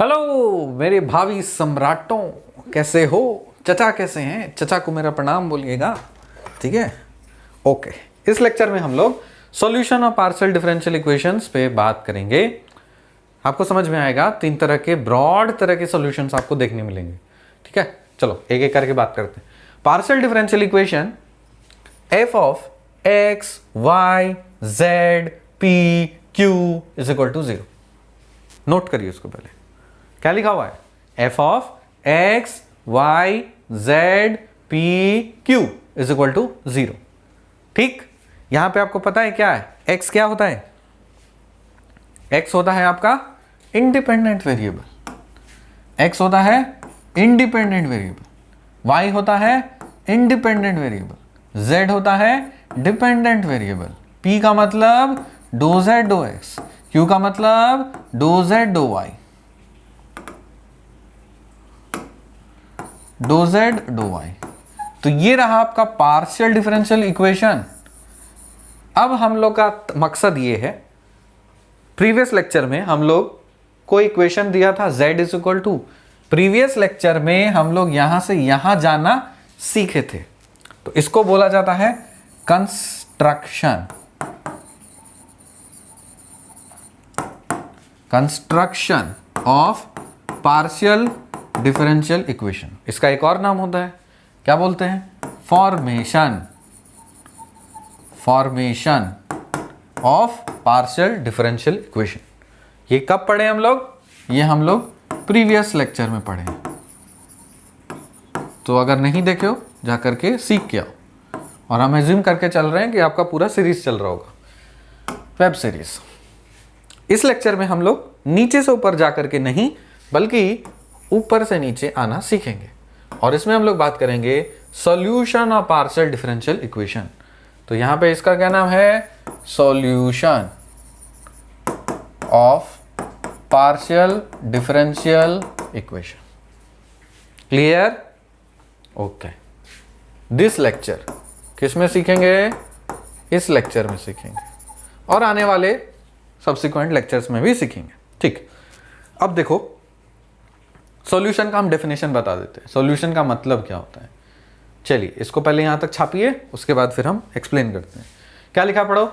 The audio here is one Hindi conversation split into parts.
हेलो मेरे भावी सम्राटों, कैसे हो? चचा कैसे हैं? चचा को मेरा प्रणाम बोलिएगा, ठीक है? ओके, इस लेक्चर में हम लोग solution of partial differential equations पे बात करेंगे। आपको समझ में आएगा, तीन तरह के ब्रॉड तरह के सॉल्यूशंस आपको देखने मिलेंगे, ठीक है? चलो एक एक करके बात करते हैं। Partial differential equation f of x y z p q is equal to 0। Note करिए उसको पहले, क्या लिखा हुआ है? F of x y z p q is equal to 0। ठीक, यहां पे आपको पता है क्या है? एक्स क्या होता है? एक्स होता है आपका इंडिपेंडेंट वेरिएबल, एक्स होता है इंडिपेंडेंट वेरिएबल, वाई होता है इंडिपेंडेंट वेरिएबल, जेड होता है डिपेंडेंट वेरिएबल, पी का मतलब डो जेड डो एक्स, क्यू का मतलब डो जेड डो वाई, डो जेड डो वाई। तो ये रहा आपका पार्शियल डिफरेंशियल इक्वेशन। अब हम लोग का मकसद ये है, प्रीवियस लेक्चर में हम लोग को इक्वेशन दिया था z is equal to, previous lecture में हम लोग यहां से यहां जाना सीखे थे, तो इसको बोला जाता है construction, construction of partial differential equation. इसका एक और नाम होता है, क्या बोलते हैं? Formation, formation of partial differential equation. ये कब पढ़े हम लोग? ये हम लोग प्रीवियस लेक्चर में पढ़े, तो अगर नहीं देखे हो जा करके सीख के आओ। और हम एज्यूम करके चल रहे हैं कि आपका पूरा सीरीज चल रहा होगा, वेब सीरीज। इस लेक्चर में हम लोग नीचे से ऊपर जाकर के नहीं, बल्कि ऊपर से नीचे आना सीखेंगे, और इसमें हम लोग बात करेंगे solution of partial differential equation. तो यहां पे इसका क्या नाम है? Solution of partial differential equation. Clear? Okay, this lecture किस में सीखेंगे? इस लेक्चर में सीखेंगे, और आने वाले सब्सिक्वेंट लेक्चर्स में भी सीखेंगे। ठीक, अब देखो, सॉल्यूशन का हम डेफिनेशन बता देते हैं। सॉल्यूशन का मतलब क्या होता है? चलिए इसको पहले यहां तक छापिए, उसके बाद फिर हम एक्सप्लेन करते हैं। क्या लिखा पढ़ो?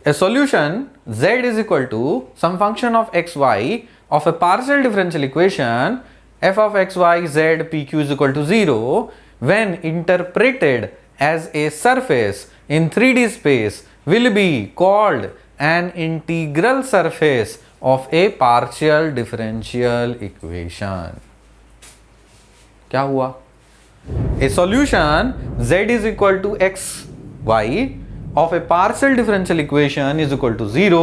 A solution z is equal to some function of x y of a partial differential equation f of x y z p q is equal to 0 when interpreted as a surface in 3D space will be called an integral surface of a partial differential equation. क्या हुआ? A solution z is equal to x y of a partial differential equation is equal to 0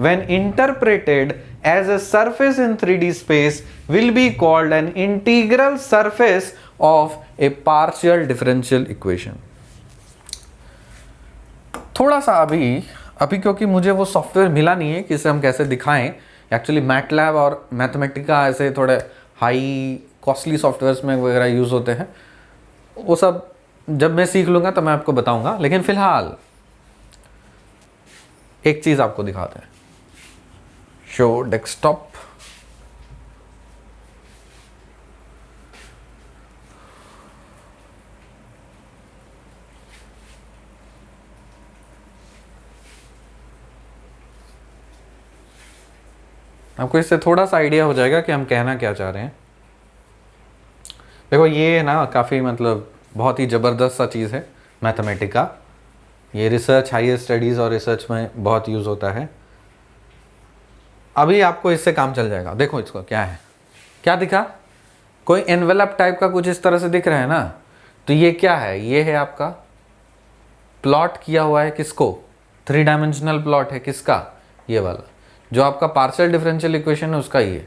when interpreted as a surface in 3D space will be called an integral surface of a partial differential equation। थोड़ा सा अभी क्योंकि मुझे वो सॉफ्टवेयर मिला नहीं है कि इसे हम कैसे दिखाएं। एक्चुअली मैटलैब और मैथमेटिका ऐसे थोड़े हाई कॉस्टली सॉफ्टवेयर्स में वगैरह यूज़ होते हैं, वो सब जब मैं सीख लूँगा तो मैं आपको बताऊँगा। लेकिन फिलहाल एक चीज़ आपको दिखाते हैं, शो डेस्कटॉप। आपको इससे थोड़ा सा आइडिया हो जाएगा कि हम कहना क्या चाह रहे हैं। देखो, ये ना काफ़ी मतलब बहुत ही ज़बरदस्त सा चीज़ है मैथमेटिका। ये रिसर्च, हायर स्टडीज़ और रिसर्च में बहुत यूज़ होता है। अभी आपको इससे काम चल जाएगा। देखो इसको क्या है, क्या दिखा? कोई एनवेलप टाइप का कुछ इस तरह से दिख रहा है ना, तो ये क्या है? ये है आपका प्लॉट किया हुआ है, किसको? 3 डायमेंशनल प्लॉट है, किसका? ये वाला जो आपका पार्शियल डिफरेंशियल इक्वेशन है उसका। ये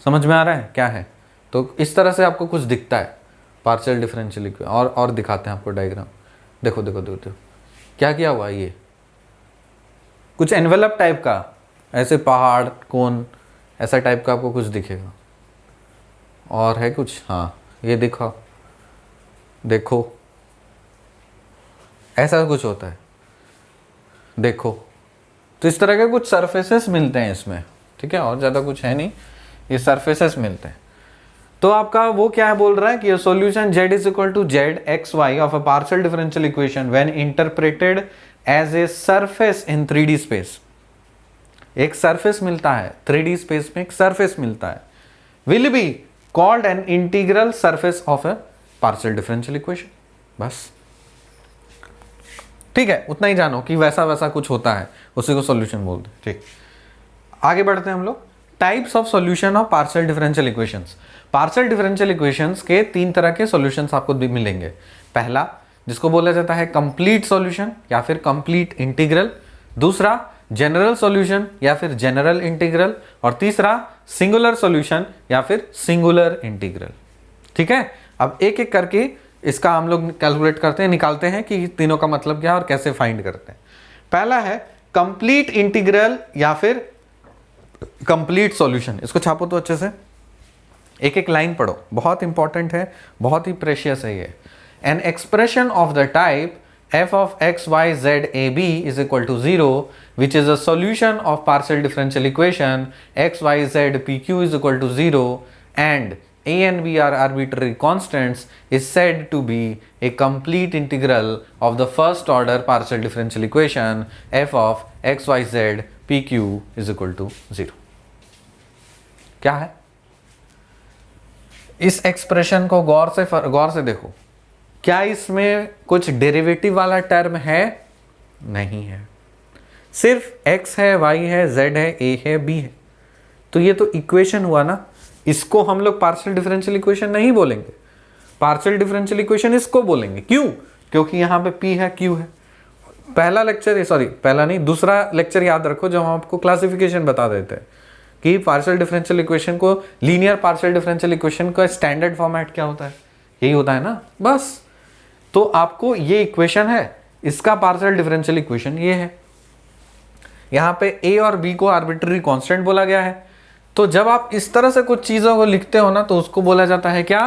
समझ में आ रहा है क्या है? तो इस तरह से आपको कुछ दिखता है पार्शियल डिफरेंशियल इक्वेशन। और दिखाते हैं आपको डायग्राम। देखो देखो देखो देखो क्या किया हुआ है। ये कुछ एनवेलप टाइप का, ऐसे पहाड़ कोन ऐसा टाइप का आपको कुछ दिखेगा। और है कुछ, हाँ ये देखो, देखो ऐसा कुछ होता है। देखो, तो इस तरह के कुछ सरफेसेस मिलते हैं इसमें, ठीक है, और ज़्यादा कुछ है नहीं, ये सरफेसेस मिलते हैं। तो आपका वो क्या है बोल रहा है कि solution z is equal to z x y of a partial differential equation when interpreted as a surface in 3D space. एक सरफेस मिलता है 3D स्पेस में, एक सरफेस मिलता है, will be called an integral surface of a partial differential equation. बस ठीक है, उतना ही जानो कि वैसा वैसा कुछ होता है, उसी को सॉल्यूशन बोलते हैं। ठीक, आगे बढ़ते हैं हम लोग। Types of solution of partial differential equations. Partial differential equations के 3 तरह के सॉल्यूशंस आपको मिलेंगे। पहला जिसको बोला जाता है कंप्लीट सॉल्यूशन या फिर कंप्लीट इंटीग्रल, दूसरा जनरल सॉल्यूशन या फिर जनरल इंटीग्रल, और तीसरा सिंगुलर सॉल्यूशन या फिर सिंगुलर इंटीग्रल। ठीक है, अब एक एक करके इसका हम लोग कैलकुलेट करते हैं, निकालते हैं कि तीनों का मतलब क्या है और कैसे फाइंड करते हैं। पहला है कंप्लीट इंटीग्रल या फिर कंप्लीट सॉल्यूशन। इसको छापो तो अच्छे से, एक एक लाइन पढ़ो, बहुत इंपॉर्टेंट है, बहुत ही प्रेशियस है ये। An expression of the type f of x y z a b is equal to 0 which is a solution of partial differential equation x y z p q is equal to 0 and a and b are arbitrary constants is said to be a complete integral of the first order partial differential equation f of x y z p q is equal to 0। क्या है? इस एक्सप्रेशन को गौर से देखो, क्या इसमें कुछ डेरिवेटिव वाला टर्म है? नहीं है, सिर्फ x है, y है, z है, a है, b है। तो ये तो इक्वेशन हुआ ना, इसको हम लोग पार्शियल डिफरेंशियल इक्वेशन नहीं बोलेंगे, पार्शियल डिफरेंशियल इक्वेशन इसको बोलेंगे। क्यों? क्योंकि यहाँ पे p है, q है। पहला लेक्चर, सॉरी पहला नहीं, दूसरा लेक्चर याद रखो जब हम आपको क्लासिफिकेशन बता देते हैं कि पार्शियल डिफरेंशियल इक्वेशन को, लीनियर पार्शियल डिफरेंशियल इक्वेशन का स्टैंडर्ड फॉर्मेट क्या होता है, यही होता है ना। बस तो आपको ये इक्वेशन है, इसका पार्शियल डिफरेंशियल इक्वेशन ये है। यहाँ पे a और b को आर्बिट्ररी कांस्टेंट बोला गया है। तो जब आप इस तरह से कुछ चीजों को लिखते हो ना, तो उसको बोला जाता है क्या?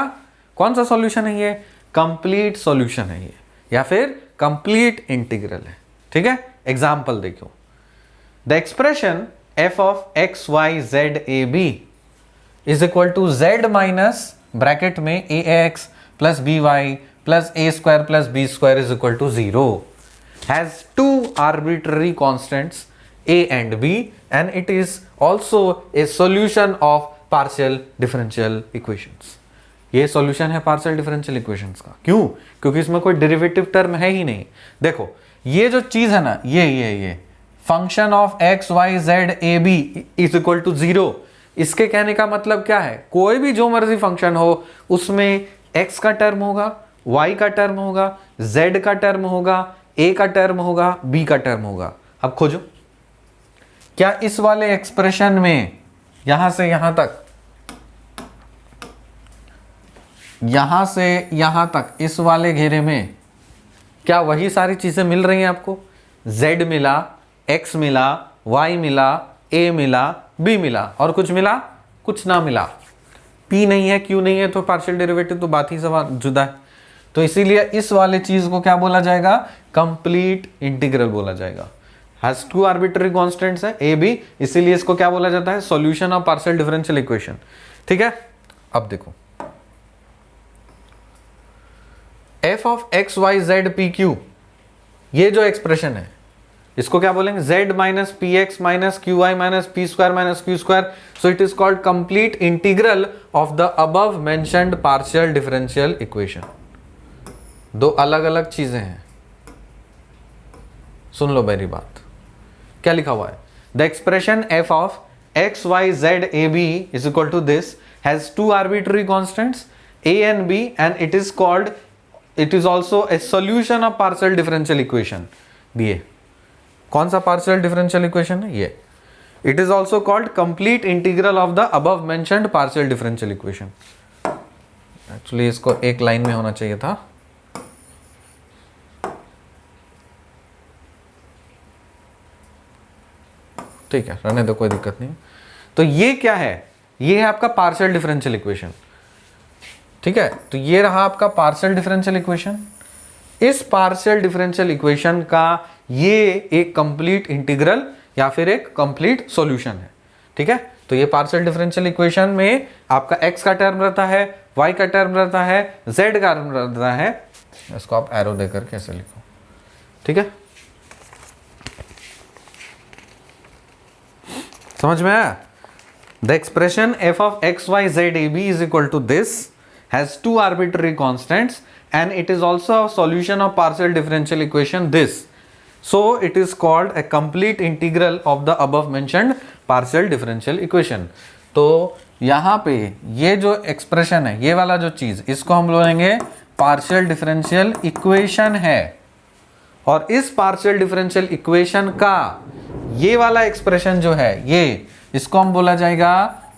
कौन सा सॉल्यूशन है ये? कंप्लीट सॉल्यूशन है ये, या फिर कंप्लीट इंटीग्रल है। ठीक है, एग्जाम्पल देखो, the expression f of x y z a b is equal to z minus bracket में ax प्लस by plus a square plus b square is equal to 0 has two arbitrary constants a and b and it is also a solution of partial differential equations। ये सॉल्यूशन है पार्शियल डिफरेंशियल इक्वेशंस का। क्यों? क्योंकि इसमें कोई डेरिवेटिव टर्म है ही नहीं। देखो ये जो चीज है ना, ये function of x y z a b is equal to 0, इसके कहने का मतलब क्या है? कोई भी जो मर्जी फंक्शन हो उसमें x का टर्म होगा, y का टर्म होगा, z का टर्म होगा, a का टर्म होगा, b का टर्म होगा। अब खोजो, क्या इस वाले एक्सप्रेशन में यहां से यहां तक, यहां से यहां तक इस वाले घेरे में क्या वही सारी चीजें मिल रही हैं आपको? z मिला, x मिला, y मिला, a मिला, b मिला, और कुछ मिला? कुछ ना मिला। p नहीं है, q नहीं है, तो पार्शियल डेरिवेटिव तो बात ही सवाल जुदा है। तो इसीलिए इस वाले चीज को क्या बोला जाएगा? कंप्लीट इंटीग्रल बोला जाएगा। हैज टू आर्बिट्ररी कांस्टेंट्स है a b, इसीलिए इसको क्या बोला जाता है? Solution of partial differential equation. ठीक है, अब देखो f of x y z p q, ये जो एक्सप्रेशन है इसको क्या बोलेंगे? z minus p x minus q y minus p square minus q square. So it is called complete integral of the above mentioned partial differential equation. दो अलग अलग चीजें हैं, सुन लो मेरी बात। क्या लिखा हुआ है? The expression f of x y z a b is equal to this has two arbitrary constants a and b and it is also a solution of partial differential equation। दिए कौन सा पार्शियल डिफरेंशियल इक्वेशन है? ये। It is also called complete integral of the above mentioned partial differential equation. Actually इसको एक लाइन में होना चाहिए था। ठीक है, रहने दो, कोई दिक्कत नहीं। तो ये क्या है? ये है आपका पार्शियल डिफरेंशियल इक्वेशन। ठीक है, तो ये रहा आपका पार्शियल डिफरेंशियल इक्वेशन। इस पार्शियल डिफरेंशियल इक्वेशन का ये एक कंप्लीट इंटीग्रल या फिर एक कंप्लीट सॉल्यूशन है। ठीक है, तो ये पार्शियल डिफरेंशियल इक्वेशन में आपका x का टर्म रहता है, y का टर्म रहता है, z का टर्म रहता है। इसको आप एरो देकर कैसे लिखो, ठीक है, समझ में आया? The expression f of x y z a b is equal to this has two arbitrary constants and it is also a solution of partial differential equation this, so it is called a complete integral of the above mentioned partial differential equation। तो यहाँ पे ये जो एक्सप्रेशन है, ये वाला जो चीज, इसको हम बोलेंगे पार्शियल डिफरेंशियल इक्वेशन है, और इस पार्शियल डिफरेंशियल इक्वेशन का ये वाला एक्सप्रेशन जो है, ये इसको हम बोला जाएगा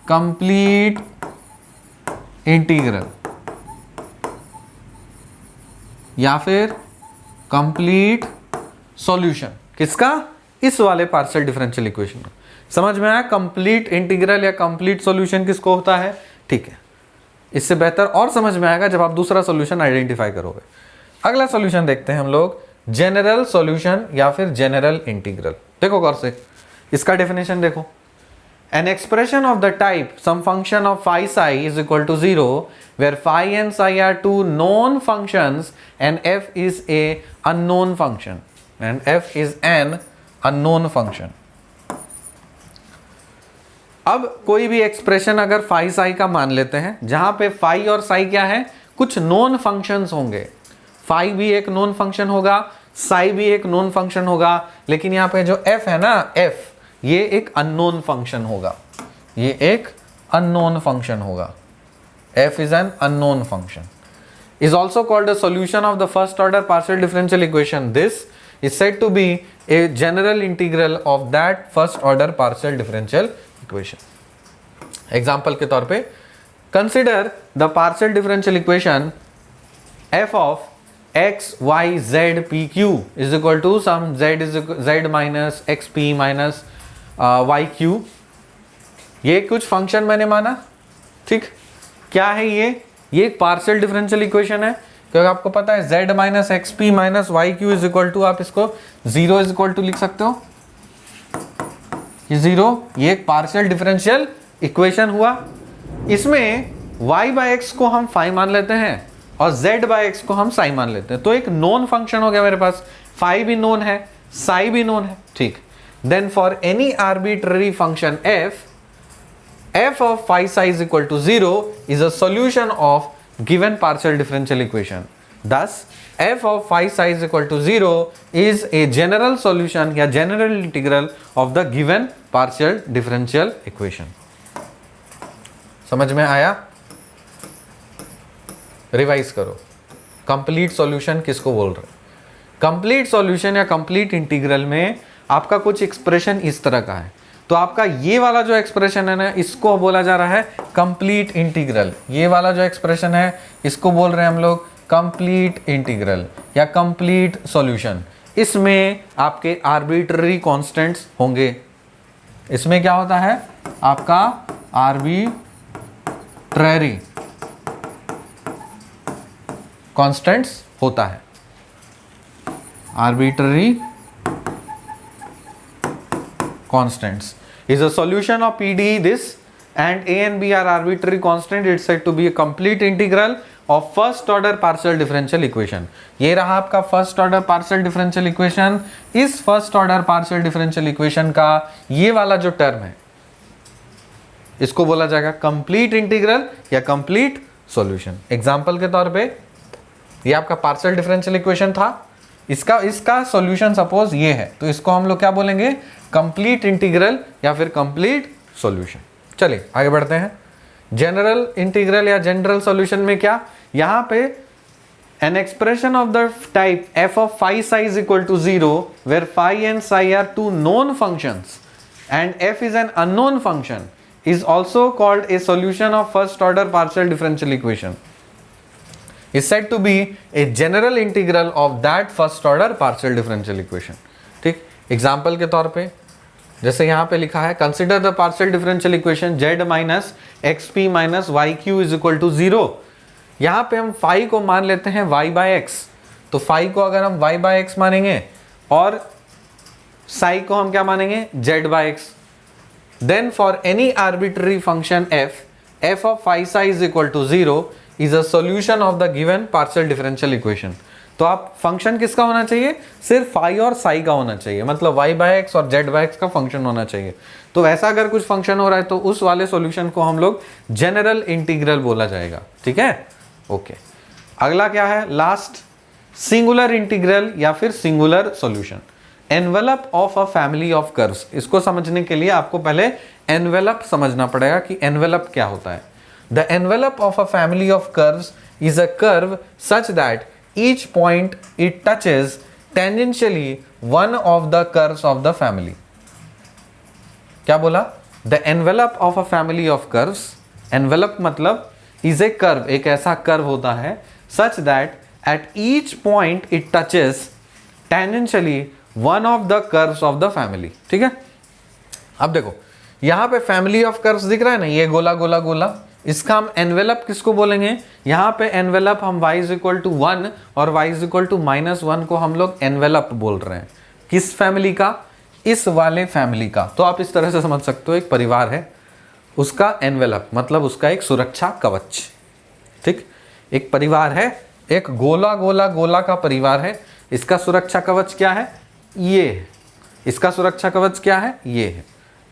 कंप्लीट इंटीग्रल या फिर कंप्लीट सॉल्यूशन। किसका? इस वाले पार्शियल डिफरेंशियल इक्वेशन का। समझ में आया? कंप्लीट इंटीग्रल या कंप्लीट सॉल्यूशन किसको होता है? ठीक है, इससे बेहतर और समझ में आएगा जब आप दूसरा सॉल्यूशन आइडेंटिफाई करोगे। अगला सॉल्यूशन देखते हैं हम लोग, जनरल सॉल्यूशन या फिर जनरल इंटीग्रल। देखो गौर से, इसका डेफिनेशन देखो, an expression of the type some function of phi psi is equal to 0 where phi and psi are two known functions and f is a unknown function and f is an unknown function। अब कोई भी एक्सप्रेशन अगर फाई साई का मान लेते हैं, जहां पे फाई और साई क्या है? कुछ नोन फंक्शंस होंगे। फाई भी एक नोन फंक्शन होगा, साई भी एक नोन फंक्शन होगा, लेकिन यहां पे जो एफ है ना, एफ, ये एक अननोन फंक्शन होगा, ये एक अननोन फंक्शन होगा। f is an unknown function, is also called a solution of the first order partial differential equation। This is said to be a general integral of that first order partial differential equation। Example के तौर पे, consider the partial differential equation f of x y z p q is equal to some z minus x p minus y q. ये कुछ फंक्शन मैंने माना, ठीक, क्या है ये एक पार्शियल डिफरेंशियल इक्वेशन है, क्योंकि आपको पता है z minus x p minus y q is equal to, आप इसको 0 इज इक्वल टू लिख सकते हो, ये 0, ये एक पार्शियल डिफरेंशियल इक्वेशन हुआ। इसमें y बाई एक्स को हम फाई मान लेते हैं और z बाई एक्स को हम साई मान लेते हैं, तो एक नोन फंक्शन हो गया मेरे पास, फाई भी नोन है, साई भी नोन है, ठीक। Then for any arbitrary function f of phi psi is equal to 0 is a solution of given partial differential equation। Thus f of phi psi is equal to 0 is a general solution या general integral of the given partial differential equation। समझ में आया? रिवाइज करो, कंप्लीट सॉल्यूशन किसको बोल रहे? कंप्लीट सॉल्यूशन या कंप्लीट इंटीग्रल में आपका कुछ एक्सप्रेशन इस तरह का है, तो आपका ये वाला जो एक्सप्रेशन है ना, इसको बोला जा रहा है कंप्लीट इंटीग्रल। ये वाला जो एक्सप्रेशन है, इसको बोल रहे हैं हम लोग कंप्लीट इंटीग्रल या कंप्लीट सॉल्यूशन। इसमें आपके आर्बिट्ररी कांस्टेंट्स होंगे। इसमें क्या होता है? आपका आर्बिट्ररी कांस्टेंट्स होता है, arbitrary constants is a solution of PDE this, and A and B are arbitrary constant, it's said to be a complete integral of first order partial differential equation। ये रहा आपका first order partial differential equation. इस first order partial differential equation का ये वाला जो टर्म है, इसको बोला जाएगा कंप्लीट इंटीग्रल या कंप्लीट सॉल्यूशन। एग्जांपल के तौर पे, ये आपका पार्शियल डिफरेंशियल इक्वेशन था, इसका सॉल्यूशन सपोज ये है, तो इसको हम लोग क्या बोलेंगे? कंप्लीट इंटीग्रल या फिर कंप्लीट सॉल्यूशन। चलिए आगे बढ़ते हैं। जनरल इंटीग्रल या जनरल सॉल्यूशन में क्या? यहां पे an expression of the type f of phi psi is equal to 0 where phi and psi are two known functions and f is an unknown function is also called a solution of first order partial differential equation, is said to be a general integral of that first order partial differential equation। ठीक, एग्जाम्पल के तौर पे जैसे यहाँ पे लिखा है, consider the partial differential equation z minus x p minus y q is equal to 0। यहाँ पे हम फाई को मान लेते हैं y बाई एक्स, तो फाई को अगर हम y बाई एक्स मानेंगे और साई को हम क्या मानेंगे? z by x. then for any arbitrary function f of phi psi is equal to 0 is a solution of the given partial differential equation. तो आप फंक्शन किसका होना चाहिए, सिर्फ फाई और साई का होना चाहिए, मतलब y बाय एक्स और z बाय एक्स का फंक्शन होना चाहिए. तो वैसा अगर कुछ फंक्शन हो रहा है तो उस वाले सॉल्यूशन को हम लोग जनरल इंटीग्रल बोला जाएगा. ठीक है, ओके. अगला क्या है, लास्ट, सिंगुलर इंटीग्रल या फिर singular solution. Envelope of a family of curves. इसको समझने के लिए आपको पहले एनवेलप समझना पड़ेगा कि एनवेलप क्या होता है. The envelope of a family of curves is a curve such that each point it touches tangentially one of the curves of the family. क्या बोला, the envelope of a family of curves. Envelope मतलब इज ए कर्व, एक ऐसा कर्व होता है such that at each point it touches tangentially one of the curves of the family. ठीक है, अब देखो यहां पे फैमिली ऑफ कर्व्स दिख रहा है ना, ये गोला गोला गोला, इसका हम एनवेलप किसको बोलेंगे. यहां पे एनवेलप हम y इज इक्वल टू 1 और y इज इक्वल टू -1 को हम लोग एनवेलप बोल रहे हैं. किस फैमिली का, इस वाले फैमिली का. तो आप इस तरह से समझ सकते हो, एक परिवार है, उसका एनवेलप मतलब उसका एक सुरक्षा कवच. ठीक, एक परिवार है, एक गोला गोला गोला का परिवार है, इसका सुरक्षा कवच क्या है, ये है. इसका सुरक्षा कवच क्या है, ये है.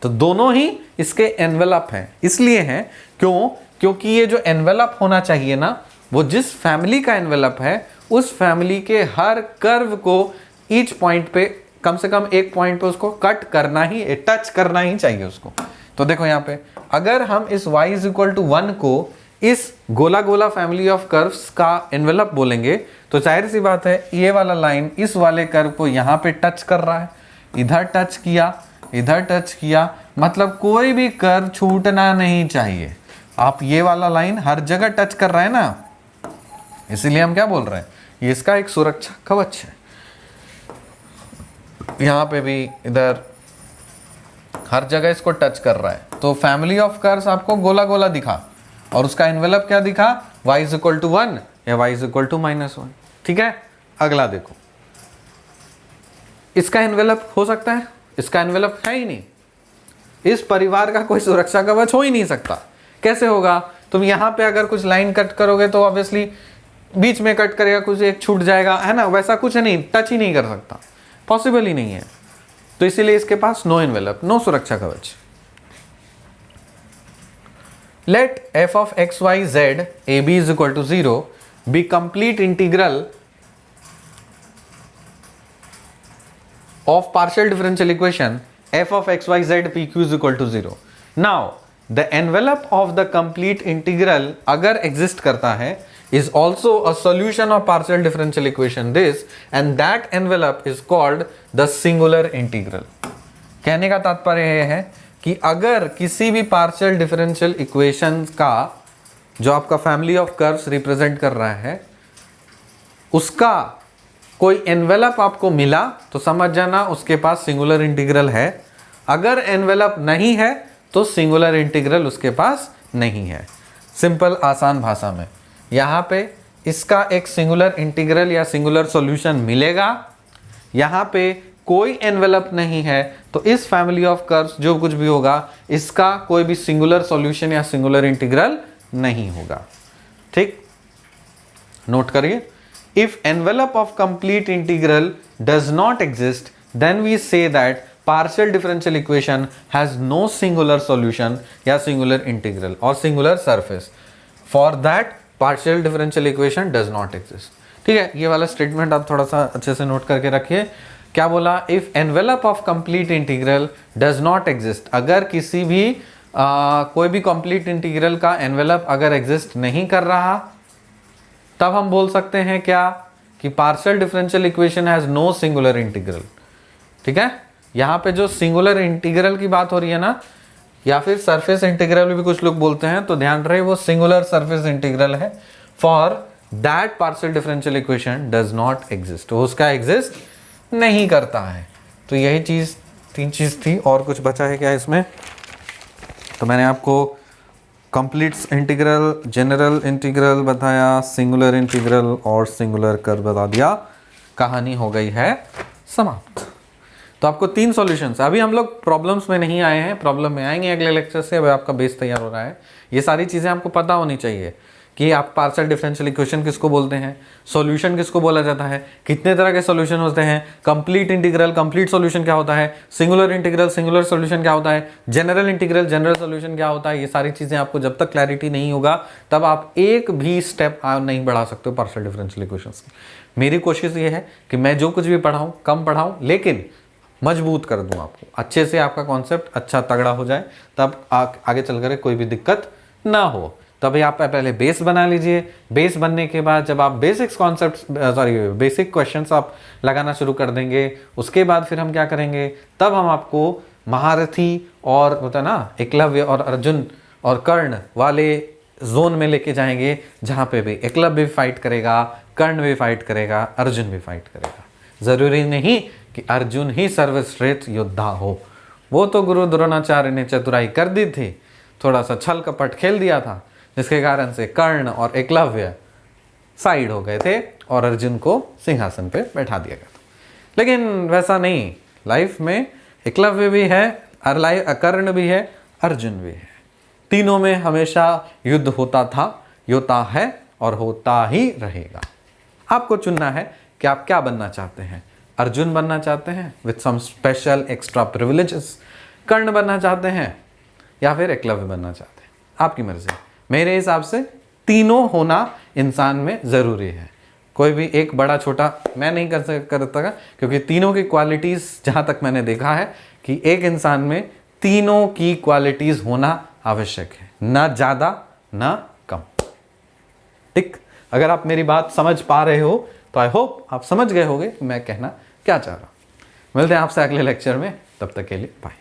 तो दोनों ही इसके एनवेलप हैं. इसलिए हैं क्यों, क्योंकि ये जो एनवेलप होना चाहिए ना, वो जिस फैमिली का एनवेलप है उस फैमिली के हर कर्व को ईच पॉइंट पे कम से कम एक पॉइंट पे उसको कट करना ही, टच करना ही चाहिए उसको. तो देखो यहाँ पे अगर हम इस y इज इक्वल टू 1 को इस गोला गोला फैमिली ऑफ कर्व्स का एनवेलप बोलेंगे तो जाहिर सी बात है ये वाला लाइन इस वाले कर्व को यहाँ पे टच कर रहा है, इधर टच किया, इधर टच किया, मतलब कोई भी कर्व छूटना नहीं चाहिए. आप ये वाला लाइन हर जगह टच कर रहा है ना, इसीलिए हम क्या बोल रहे हैं, ये इसका एक सुरक्षा कवच है. यहाँ पे भी इधर हर जगह इसको टच कर रहा है. तो फैमिली ऑफ कर्व्स आपको गोला गोला दिखा और उसका एनवेलप क्या दिखा, y इज इक्वल टू 1 या y इज इक्वल टू -1. ठीक है, अगला देखो, इसका एनवेलप हो सकता है, इसका एनवेलप है ही नहीं. इस परिवार का कोई सुरक्षा कवच हो ही नहीं सकता. कैसे होगा, तुम यहां पे अगर कुछ लाइन कट करोगे तो ऑब्वियसली बीच में कट करेगा, कुछ एक छूट जाएगा, है ना, वैसा कुछ नहीं, टच ही नहीं कर सकता, पॉसिबल ही नहीं है. तो इसीलिए इसके पास नो एनवेलप, नो सुरक्षा कवच. Let f of x y z a b is equal to 0 be complete integral of partial differential equation f of x y z p q is equal to 0. Now the envelope of the complete integral अगर exist करता है is also a solution of partial differential equation this, and that envelope is called the singular integral. कहने का तात्पर्य यह है कि अगर किसी भी पार्शियल डिफरेंशियल इक्वेशन का जो आपका फैमिली ऑफ कर्व्स रिप्रेजेंट कर रहा है उसका कोई एनवेलप आपको मिला तो समझ जाना उसके पास सिंगुलर इंटीग्रल है. अगर एनवेलप नहीं है तो सिंगुलर इंटीग्रल उसके पास नहीं है. सिंपल आसान भाषा में यहाँ पे इसका एक सिंगुलर इंटीग्रल या सिंगुलर सॉल्यूशन मिलेगा. यहाँ पे कोई एनवेलप नहीं है तो इस फैमिली ऑफ कर्व्स जो कुछ भी होगा इसका कोई भी सिंगुलर सॉल्यूशन या सिंगुलर इंटीग्रल नहीं होगा. ठीक, नोट करिए. If envelope of complete integral does not exist then we say that partial differential equation has no singular solution या singular integral or singular surface. For that partial differential equation does not exist. ठीक है, ये वाला स्टेटमेंट आप थोड़ा सा अच्छे से नोट करके रखिए. क्या बोला, if envelope of complete integral does not exist, अगर किसी भी कोई भी कंप्लीट इंटीग्रल का एनवेलप अगर एग्जिस्ट नहीं कर रहा तब हम बोल सकते हैं क्या कि partial differential equation has no singular integral. ठीक है, यहाँ पे जो सिंगुलर इंटीग्रल की बात हो रही है ना, या फिर सरफेस इंटीग्रल भी कुछ लोग बोलते हैं, तो ध्यान रहे वो सिंगुलर सरफेस इंटीग्रल है. For that partial differential equation does not exist, तो उसका एग्जिस्ट नहीं करता है. तो यही चीज़, तीन चीज़ थी. और कुछ बचा है क्या इसमें? तो मैंने आपको कंप्लीट इंटीग्रल, जनरल इंटीग्रल बताया, सिंगुलर इंटीग्रल और सिंगुलर कर्व बता दिया. कहानी हो गई है समाप्त. तो आपको 3 सॉल्यूशंस, अभी हम लोग प्रॉब्लम्स में नहीं आए हैं, प्रॉब्लम में आएंगे अगले लेक्चर से। अभी आपका बेस तैयार हो रहा है। ये सारी चीज़ें आपको पता होनी चाहिए कि आप पार्शियल डिफरेंशियल इक्वेशन किसको बोलते हैं, सॉल्यूशन किसको बोला जाता है, कितने तरह के सॉल्यूशन होते हैं, कंप्लीट इंटीग्रल, कंप्लीट सॉल्यूशन क्या होता है, सिंगुलर इंटीग्रल, सिंगुलर सॉल्यूशन क्या होता है, जनरल इंटीग्रल, जनरल सॉल्यूशन क्या होता है। ये सारी चीज़ें आपको जब तक क्लैरिटी नहीं होगा तब आप एक भी स्टेप नहीं बढ़ा सकते हो पार्शियल डिफरेंशियल इक्वेशंस की। मेरी कोशिश ये है कि मैं जो कुछ भी पढ़ाऊँ कम पढ़ाऊँ, लेकिन मजबूत कर दूं आपको, अच्छे से आपका कॉन्सेप्ट अच्छा तगड़ा हो जाए, तब आगे चल कर कोई भी दिक्कत ना हो। तभी आप पहले बेस बना लीजिए। बेस बनने के बाद जब आप बेसिक्स कॉन्सेप्ट बेसिक क्वेश्चंस आप लगाना शुरू कर देंगे, उसके बाद फिर हम क्या करेंगे, तब हम आपको महारथी और होता है ना एकलव्य और अर्जुन और कर्ण वाले जोन में लेके जाएंगे, जहाँ पे भी एकलव्य भी फाइट करेगा, कर्ण भी फाइट करेगा, अर्जुन भी फाइट करेगा। जरूरी नहीं कि अर्जुन ही सर्वश्रेष्ठ योद्धा हो, वो तो गुरु द्रोणाचार्य ने चतुराई कर दी थी, थोड़ा सा छल कपट खेल दिया था, जिसके कारण से कर्ण और एकलव्य साइड हो गए थे और अर्जुन को सिंहासन पे बैठा दिया गया था। लेकिन वैसा नहीं, लाइफ में एकलव्य भी है, कर्ण भी है, अर्जुन भी है, तीनों में हमेशा युद्ध होता था, होता है और होता ही रहेगा। आपको चुनना है कि आप क्या बनना चाहते हैं। अर्जुन बनना चाहते हैं with some special extra privileges, Karna बनना चाहते हैं, या फिर एकलव्य बनना चाहते हैं, आपकी मर्जी। मेरे हिसाब से तीनों होना इंसान में ज़रूरी है। कोई भी एक बड़ा छोटा मैं नहीं करता, क्योंकि तीनों की क्वालिटीज़ जहाँ तक मैंने देखा है कि एक इंसान में तीनों की क्वालिटीज़ होना आवश्यक है, ना ज़्यादा ना कम। ठीक, अगर आप मेरी बात समझ पा रहे हो तो आई होप आप समझ गए होंगे मैं कहना क्या चाह रहा हूँ। मिलते हैं आपसे अगले लेक्चर में, तब तक के लिए बाय।